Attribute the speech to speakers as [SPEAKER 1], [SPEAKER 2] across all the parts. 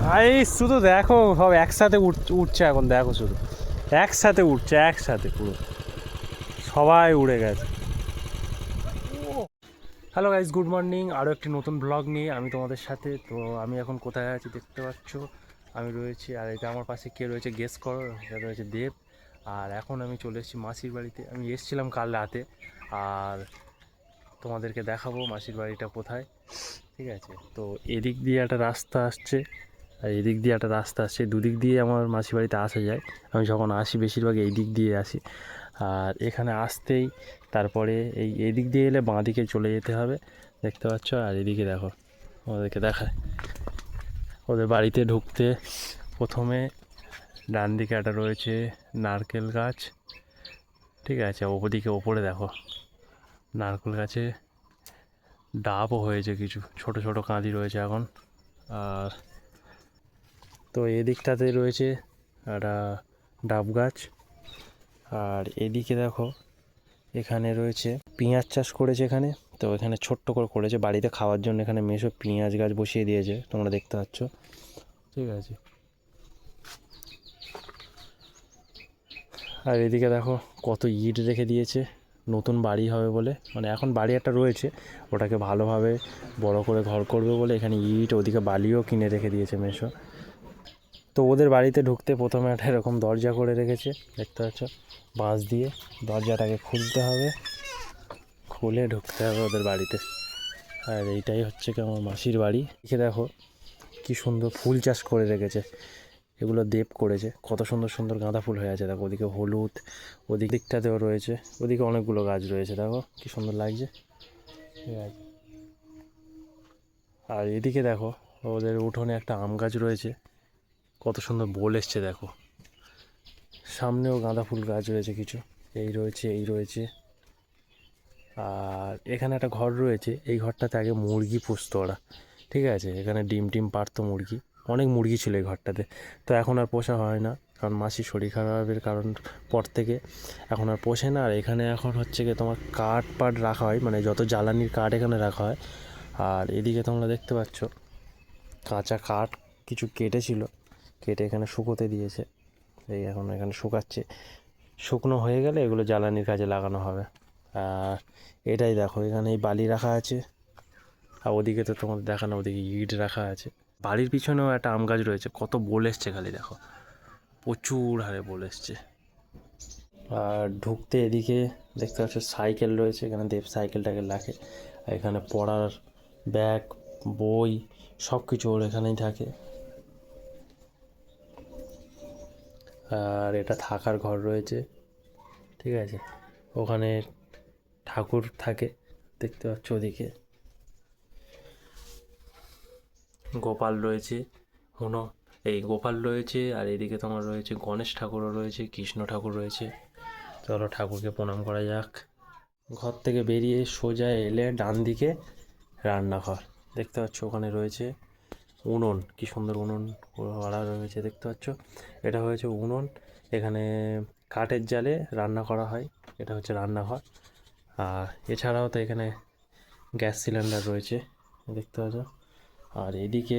[SPEAKER 1] ভাই শুধু দেখো সব একসাথে উঠছে এখন, দেখো শুধু একসাথে উঠছে, একসাথে পুরো সবাই উড়ে গেছে। Hello guys, good morning. আরও একটি নতুন ব্লগ নিয়ে আমি তোমাদের সাথে। তো আমি এখন কোথায় আছি দেখতে পাচ্ছ, আমি রয়েছি, আর এটা আমার পাশে কে রয়েছে গেস করো, এটা রয়েছে দেব। আর এখন আমি চলে এসেছি মাসির বাড়িতে। আমি এসেছিলাম কাল রাতে, আর তোমাদেরকে দেখাবো মাসির বাড়িটা কোথায়। ঠিক আছে, তো এদিক দিয়ে একটা রাস্তা আসছে, আর এদিক দিয়ে একটা রাস্তা আসছে, দুদিক দিয়ে আমার মাসির বাড়িতে আসা যায়। আমি যখন আসি বেশিরভাগ এই দিক দিয়ে আসি। আর এখানে আসতেই তারপরে এই দিক দিয়ে এলে বাঁ দিকে চলে যেতে হবে, দেখতে পাচ্ছ। আর এদিকে দেখো, ওদেরকে দেখায়, ওদের বাড়িতে ঢুকতে প্রথমে ডান দিকে একটা রয়েছে নারকেল গাছ। ঠিক আছে, ওদিকে ওপরে দেখো নারকেল গাছে ডাবও হয়েছে, কিছু ছোট ছোট কাঁদি রয়েছে এখন। আর তো এদিকটাতে রয়েছে একটা ডাব গাছ। আর এদিকে দেখো, এখানে রয়েছে পেঁয়াজ চাষ করেছে এখানে। তো এখানে ছোট্ট করে করেছে বাড়িতে খাওয়ার জন্য, এখানে মেশো পেঁয়াজ গাছ বসিয়ে দিয়েছে, তোমরা দেখতে পাচ্ছ। ঠিক আছে, আর এদিকে দেখো কত ইট রেখে দিয়েছে, নতুন বাড়ি হবে বলে। মানে এখন বাড়ি একটা রয়েছে, ওটাকে ভালোভাবে বড় করে ঘর করবে বলে এখানে ইট, ওদিকে বালিও কিনে রেখে দিয়েছে মেশো। তো ওদের বাড়িতে ঢুকতে প্রথমে একটা এরকম দরজা করে রেখেছে, দেখতে পাচ্ছ, বাঁশ দিয়ে। দরজাটাকে খুলতে হবে, খুলে ঢুকতে হবে ওদের বাড়িতে। আর এইটাই হচ্ছে কি আমার মাসির বাড়ি। এখানে দেখো কি সুন্দর ফুল চাষ করে রেখেছে, এগুলো দেব করেছে। কত সুন্দর সুন্দর গাঁদা ফুল হয়ে আছে দেখো, ওদিকে হলুদ, ওদিক দিকটাতেও রয়েছে, ওদিকে অনেকগুলো গাছ রয়েছে, দেখো কি সুন্দর লাগছে। ঠিক আছে, আর এদিকে দেখো ওদের উঠোনে একটা আম গাছ রয়েছে, কত সুন্দর বোল এসছে দেখো। সামনেও গাঁদা ফুল গাছ রয়েছে কিছু, এই রয়েছে, এই রয়েছে। আর এখানে একটা ঘর রয়েছে, এই ঘরটাতে আগে মুরগি পুষতো ওরা। ঠিক আছে, এখানে ডিম টিম পারতো মুরগি, অনেক মুরগি ছিল এই ঘরটাতে। তো এখন আর পোষা হয় না, কারণ মাসির শরীর খারাপের কারণ পর থেকে এখন আর পোষে না। আর এখানে এখন হচ্ছে গিয়ে তোমার কাঠ পাট রাখা হয়, মানে যত জ্বালানির কাঠ এখানে রাখা হয়। আর এদিকে তোমরা দেখতে পাচ্ছ কাঁচা কাঠ কিছু কেটেছিল, কেটে এখানে শুকোতে দিয়েছে। এই এখন এখানে শুকাচ্ছে, শুকনো হয়ে গেলে এগুলো জ্বালানির কাজে লাগানো হবে। আর এটাই দেখো, এখানে এই বালি রাখা আছে, আর ওদিকে তো তোমাদের দেখানো, ওদিকে ইট রাখা আছে। বাড়ির পিছনেও একটা আম গাছ রয়েছে, কত বোল এসছে খালি দেখো, প্রচুর হারে বোল এসছে। আর ঢুকতে এদিকে দেখতে পাচ্ছ সাইকেল রয়েছে, এখানে দেব সাইকেলটাকে রাখে। আর এখানে পড়ার ব্যাগ, বই, সব কিছু ওর এখানেই থাকে। আর এটা থাকার ঘর রয়েছে, ঠিক আছে, ওখানে ঠাকুর থাকে, দেখতে পাচ্ছ ওদিকে গোপাল রয়েছে, হুনো, এই গোপাল রয়েছে। আর এদিকে তোমার রয়েছে গণেশ ঠাকুরও রয়েছে, কৃষ্ণ ঠাকুর রয়েছে। চলো ঠাকুরকে প্রণাম করা যাক। ঘর থেকে বেরিয়ে সোজা এলে ডান দিকে রান্নাঘর, দেখতে পাচ্ছ ওখানে রয়েছে উনুন, কি সুন্দর উনুন করা রয়েছে, দেখতে পাচ্ছ। এটা হয়েছে উনুন, এখানে কাঠের জালে রান্না করা হয়, এটা হচ্ছে রান্নাঘর। আর এছাড়াও তো এখানে গ্যাস সিলিন্ডার রয়েছে, দেখতে পাচ্ছ। আর এদিকে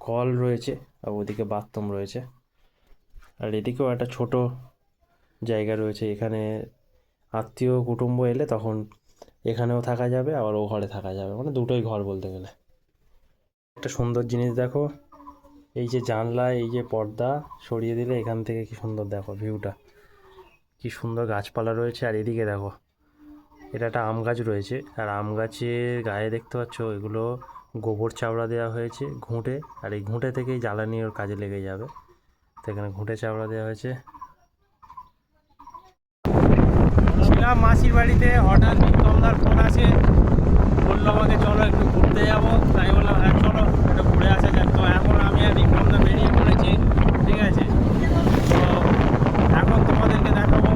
[SPEAKER 1] কল রয়েছে, আর ওদিকে বাথরুম রয়েছে। আর এদিকেও একটা ছোট জায়গা রয়েছে, এখানে আত্মীয় কুটুম্ব এলে তখন এখানেও থাকা যাবে, আবার ও ঘরে থাকা যাবে, মানে দুটোই ঘর বলতে গেলে। একটা সুন্দর জিনিস দেখো, এই যে জানলা, এই যে পর্দা সরিয়ে দিলে এখান থেকে কি সুন্দর দেখো ভিউটা, কি সুন্দর গাছপালা রয়েছে। আর এদিকে দেখো, এটা একটা আম গাছ রয়েছে, আর আম গাছের গায়ে দেখতে পাচ্ছ এগুলো গোবর চাবড়া দেওয়া হয়েছে, ঘুঁটে। আর এই ঘুঁটে থেকেই জ্বালানি ওর কাজে লেগে যাবে, তো এখানে ঘুঁটে চাবড়া দেওয়া হয়েছে। ছিলাম মাসির বাড়িতে, হঠাৎ বিক্রমদার ফোন আছে, বললো আমাকে চলো একটু ঘুরতে যাবো। তাই বললাম হ্যাঁ চলো একটু ঘুরে আসা যাক। তো এখন আমি আর বিক্রমদা বেরিয়ে পড়েছি, ঠিক আছে। তো এখন তোমাদেরকে দেখাবো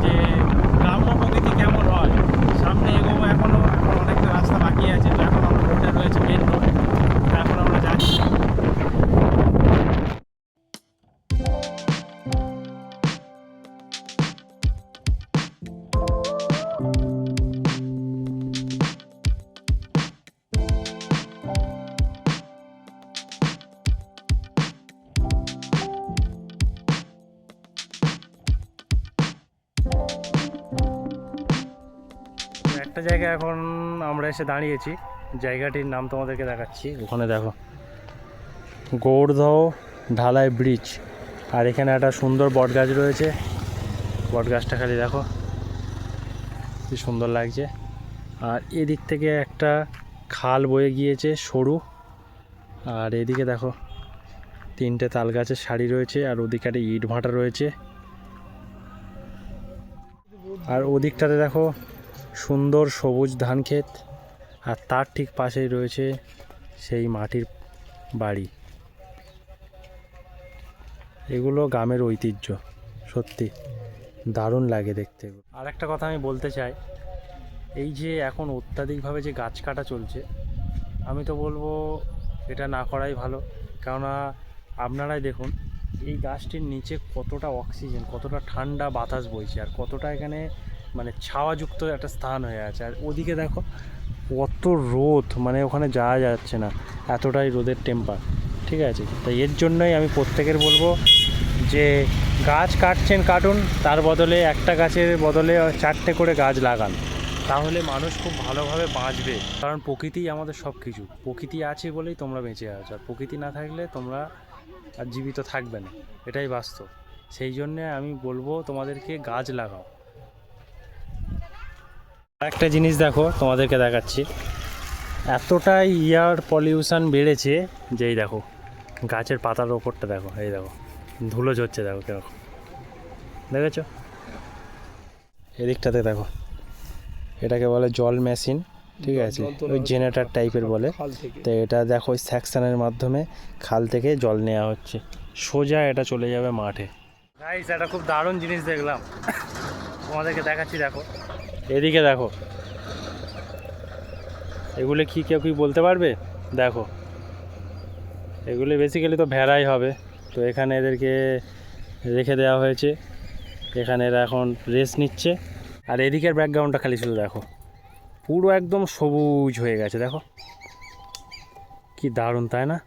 [SPEAKER 1] যে গ্রাম্য প্রকৃতি কেমন হয়। সামনে এগোবো, এখনও এখন অনেকটা রাস্তা বাকি আছে। তো এখন আমার রোডে রয়েছে মেন রোড, এখন আমরা যাচ্ছি। একটা জায়গায় এখন আমরা এসে দাঁড়িয়েছি, জায়গাটির নাম তোমাদেরকে দেখাচ্ছি। ওখানে দেখো গৌড়দহ ঢালাই ব্রিজ, আর এখানে একটা সুন্দর বট গাছ রয়েছে। বট গাছটা খালি দেখো কি সুন্দর লাগছে। আর এদিক থেকে একটা খাল বয়ে গিয়েছে সরু, আর এদিকে দেখো 3টে তাল গাছের সারি রয়েছে, আর ওদিকে একটা ইট ভাটা রয়েছে। আর ওদিকটাতে দেখো সুন্দর সবুজ ধান ক্ষেত, আর তার ঠিক পাশেই রয়েছে সেই মাটির বাড়ি। এগুলো গ্রামের ঐতিহ্য, সত্যি দারুণ লাগে দেখতে। আর একটা কথা আমি বলতে চাই, এই যে এখন অত্যাধিকভাবে যে গাছ কাটা চলছে, আমি তো বলবো এটা না করাই ভালো। কেননা আপনারাই দেখুন এই গাছটির নিচে কতটা অক্সিজেন, কতটা ঠান্ডা বাতাস বইছে, আর কতটা এখানে মানে ছাওয়াযুক্ত একটা স্থান হয়ে আছে। আর ওদিকে দেখো কত রোদ, মানে ওখানে যাওয়া যাচ্ছে না, এতটাই রোদের টেম্পার। ঠিক আছে, তাই এর জন্যই আমি প্রত্যেকের বলবো যে গাছ কাটছেন কাটুন, তার বদলে একটা গাছের বদলে 4টে করে গাছ লাগান, তাহলে মানুষ খুব ভালোভাবে বাঁচবে। কারণ প্রকৃতিই আমাদের সব কিছু, প্রকৃতি আছে বলেই তোমরা বেঁচে আছো, আর প্রকৃতি না থাকলে তোমরা আর জীবিত থাকবে না, এটাই বাস্তব। সেই জন্যে আমি বলবো তোমাদেরকে গাছ লাগাও। একটা জিনিস দেখো তোমাদেরকে দেখাচ্ছি, এতটাই এয়ার পলিউশন বেড়েছে যে এই দেখো গাছের পাতার ওপরটা দেখো, এই দেখো ধুলো ঝরছে, দেখো কেন দেখেছো? এদিকটাতে দেখো, এটাকে বলে জল মেশিন, ঠিক আছে, ওই জেনারেটর টাইপের বলে। তো এটা দেখো ওই সেকশনের মাধ্যমে খাল থেকে জল নেওয়া হচ্ছে, সোজা এটা চলে যাবে মাঠে। গাইস এটা খুব দারুণ জিনিস দেখলাম, তোমাদেরকে দেখাচ্ছি। দেখো এদিকে দেখো, এগুলো কি কেউ কি বলতে পারবে? দেখো এগুলো বেসিক্যালি তো ভেড়াই হবে। তো এখানে এদেরকে রেখে দেওয়া হয়েছে, এখানে এরা এখন রেস্ট নিচ্ছে। আর এদিকের ব্যাকগ্রাউন্ডটা খালি শুধু দেখো, পুরো একদম সবুজ হয়ে গেছে, দেখো কি দারুণ, তাই না?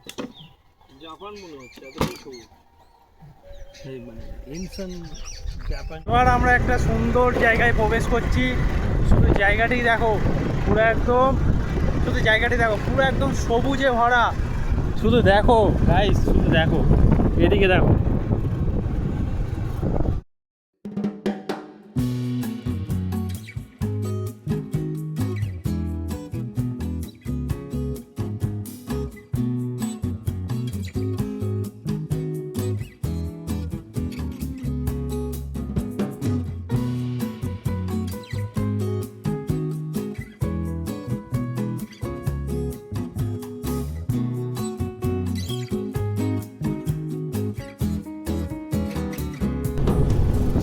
[SPEAKER 1] জাপান মনে হচ্ছে, এতটাই সবুজ। এবার আমরা একটা সুন্দর জায়গায় প্রবেশ করছি। শুধু জায়গাটি দেখো, পুরো একদম, শুধু জায়গাটি দেখো পুরো একদম সবুজে ভরা। শুধু দেখো গাইস, শুধু দেখো, এদিকে দেখো।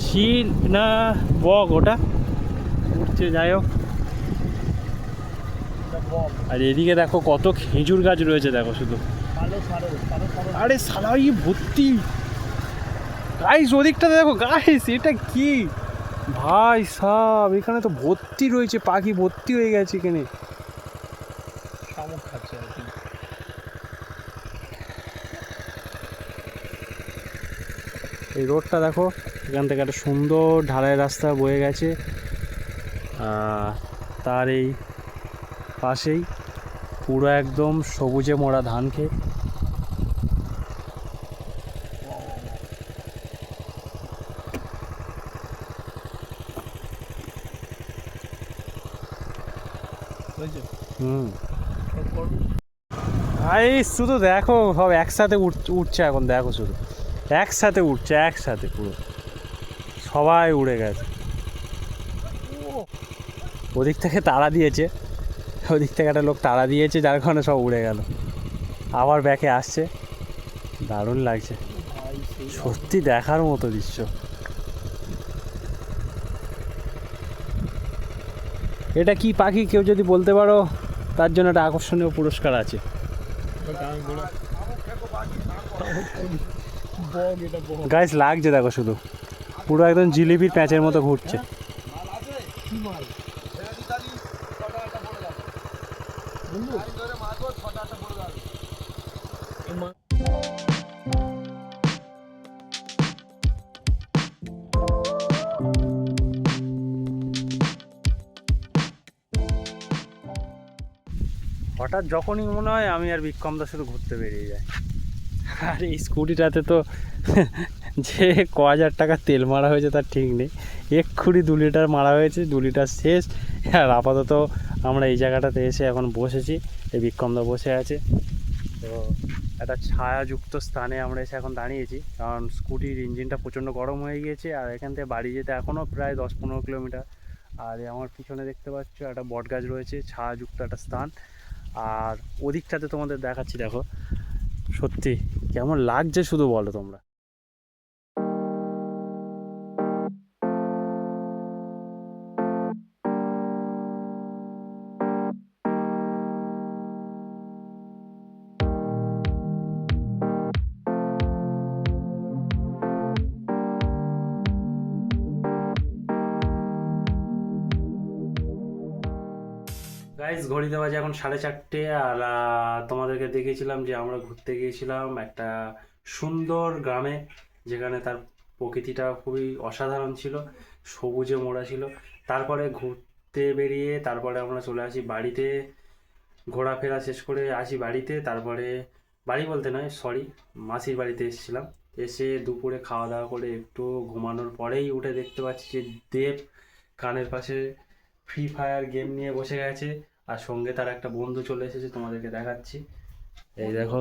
[SPEAKER 1] চিল না বক ওটা উঠছে, যাই হোক। আর এদিকে দেখো কত খেজুর গাছ রয়েছে, দেখো শুধু, আরে সালাই ভর্তি। গাইস ওদিকটা দেখো গাইস, এটা কি ভাই সাব, এখানে তো ভর্তি রয়েছে পাখি, ভর্তি হয়ে গেছে এখানে। শামুক খাচ্ছে আর কি। এই রোডটা দেখো, এখান থেকে একটা সুন্দর ঢালাই রাস্তা বয়ে গেছে, তার এই পাশেই পুরো একদম সবুজে মোড়া ধান ক্ষেত। এই শুধু দেখো সব একসাথে উঠছে এখন, দেখো শুধু একসাথে উঠছে, একসাথে পুরো সবাই উড়ে গেছে। ওদিক থেকে তাড়া দিয়েছে, ওদিক থেকে একটা লোক তাড়া দিয়েছে, যার কারণে সব উড়ে গেল, আবার ব্যাকে আসছে। দারুণ লাগছে, সত্যি দেখার মতো দৃশ্য। এটা কি পাখি কেউ যদি বলতে পারো, তার জন্য একটা আকর্ষণীয় পুরস্কার আছে। গাইস লাগছে দেখো শুধু, পুরো একদম জিলিপির প্যাঁচের মতো ঘুরছে।
[SPEAKER 2] হঠাৎ যখনই মনে হয় আমি আর বিক্রমদা শুধু ঘুরতে বেরিয়ে যাই। আর এই স্কুটিটাতে তো যে ক 1000 টাকা তেল মারা হয়েছে তার ঠিক নেই। এক্ষুনি 2 লিটার মারা হয়েছে, 2 লিটার শেষ। আর আপাতত আমরা এই জায়গাটাতে এসে এখন বসেছি, এই বিক্রমদা বসে আছে। তো একটা ছায়াযুক্ত স্থানে আমরা এসে এখন দাঁড়িয়েছি, কারণ স্কুটির ইঞ্জিনটা প্রচণ্ড গরম হয়ে গিয়েছে। আর এখান থেকে বাড়ি যেতে এখনও প্রায় 10-15 কিলোমিটার। আর এই আমার পিছনে দেখতে পাচ্ছ একটা বট গাছ রয়েছে, ছায়াযুক্ত একটা স্থান। আর ওদিকটাতে তোমাদের দেখাচ্ছি, দেখো সত্যি কেমন লাগছে শুধু বলো তোমরা। গাইজ ঘড়িতে বাজে এখন 4:30। আর তোমাদেরকে দেখিয়েছিলাম যে আমরা ঘুরতে গিয়েছিলাম একটা সুন্দর গ্রামে, যেখানে তার প্রকৃতিটা খুবই অসাধারণ ছিল, সবুজে মোড়া ছিল। তারপরে ঘুরতে বেরিয়ে তারপরে আমরা চলে আসি বাড়িতে, ঘোরাফেরা শেষ করে আসি বাড়িতে। তারপরে বাড়ি বলতে নয়, সরি, মাসির বাড়িতে এসেছিলাম। এসে দুপুরে খাওয়া দাওয়া করে একটু ঘুমানোর পরেই উঠে দেখতে পাচ্ছি যে দেব কানের পাশে ফ্রি ফায়ার গেম নিয়ে বসে গেছে। আর সঙ্গে তার একটা বন্ধু চলে এসেছে, তোমাদেরকে দেখাচ্ছি। এই দেখো,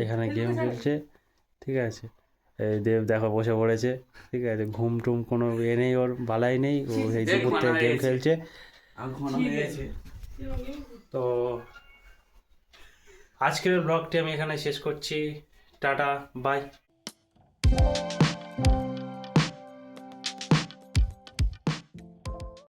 [SPEAKER 2] এখানে গেম খেলছে, ঠিক আছে। এই দেব দেখো বসে পড়েছে, ঠিক আছে। ঘুম টুম কোনো এ নেই, ওর বালাই নেই, ও এই দুপুর থেকে গেম খেলছে। তো আজকের ব্লগটি আমি এখানে শেষ করছি। Tata, by.